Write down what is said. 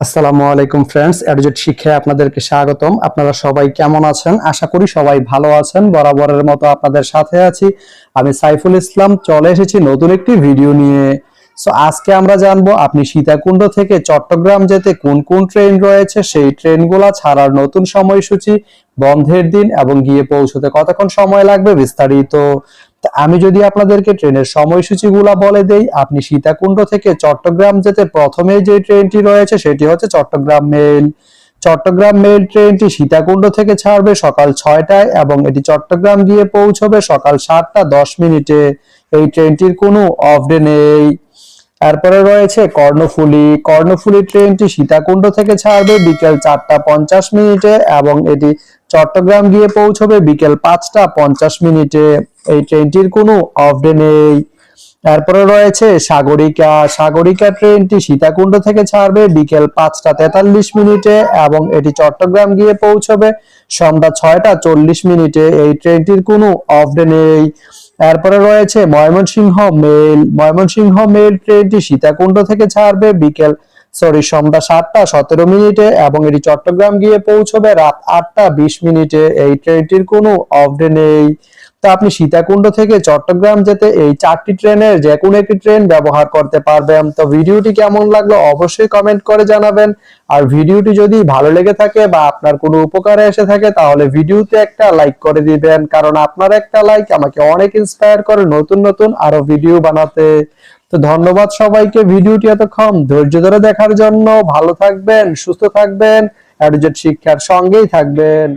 আসসালামু আলাইকুম ফ্রেন্ডস, এডুজেট শিক্ষায় আপনাদেরকে স্বাগতম। আপনারা সবাই কেমন আছেন? আশা করি সবাই ভালো আছেন। বরাবরের মতো আপনাদের সাথে আছি আমি সাইফুল ইসলাম। চলে এসেছি নতুন একটি ভিডিও নিয়ে। আজকে আমরা জানবো আপনি সীতাকুণ্ড থেকে চট্টগ্রাম যেতে কোন কোন ট্রেন রয়েছে, সেই ট্রেনগুলা ছাড়ার নতুন সময়সূচি, বন্ধের দিন এবং গিয়ে পৌঁছতে কতক্ষণ সময় লাগবে বিস্তারিত। আমি যদি আপনাদেরকে ট্রেনের সময়সূচিগুলা বলে দেই, আপনি সীতাকুণ্ড থেকে চট্টগ্রাম যেতে প্রথমে যে ট্রেনটি রয়েছে সেটি হচ্ছে চট্টগ্রাম মেল। চট্টগ্রাম মেল ট্রেনটি সীতাকুণ্ড থেকে ছাড়বে সকাল 6টায় এবং এটি চট্টগ্রাম গিয়ে পৌঁছবে সকাল 7টা 10 মিনিটে। এই ট্রেনটির কোনো অফ ডে নেই। তারপরে রয়েছে কর্ণফুলী। কর্ণফুলী ট্রেনটি সীতাকুণ্ড থেকে ছাড়বে বিকেল 4টা 50 মিনিটে এবং এটি চট্টগ্রাম গিয়ে পৌঁছবে বিকেল 5টা 50 মিনিটে। এই ট্রেনটির কোনো অফ ডে নেই। তারপরে রয়েছে সাগরিকা। সাগরিকা ট্রেনটি সীতাকুণ্ড থেকে ছাড়বে বিকেল 5টা 43 মিনিটে এবং এটি চট্টগ্রাম গিয়ে পৌঁছবে সন্ধ্যা 6টা 40 মিনিটে। এই ট্রেনটির কোনো অফ ডে নেই। তারপরে রয়েছে ময়মনসিংহ মেল। ময়মনসিংহ মেল ট্রেনটি সীতাকুণ্ড থেকে ছাড়বে সন্ধ্যা 7টা 17 মিনিটে এবং এটি চট্টগ্রাম গিয়ে পৌঁছবে রাত 8টা 20 মিনিটে। এই ট্রেনটির কোনো অফ ডে নেই। তো আপনি সীতাকুণ্ড থেকে চট্টগ্রাম যেতে এই 4টি ট্রেনের যে কোনো একটি ট্রেন ব্যবহার করতে পারবেন। তো ভিডিওটি কেমন লাগলো অবশ্যই কমেন্ট করে জানাবেন। আর ভিডিওটি যদি ভালো লেগে থাকে বা আপনার কোনো উপকারে এসে থাকে তাহলে ভিডিওতে একটা লাইক করে দিবেন, কারণ আপনার একটা লাইক আমাকে অনেক ইন্সপায়ার করে নতুন নতুন আরো ভিডিও বানাতে। তো ধন্যবাদ সবাইকে ভিডিওটি এতক্ষণ ধৈর্য ধরে দেখার জন্য। ভালো থাকবেন, সুস্থ থাকবেন, এডুজেট শিক্ষার সঙ্গেই থাকবেন।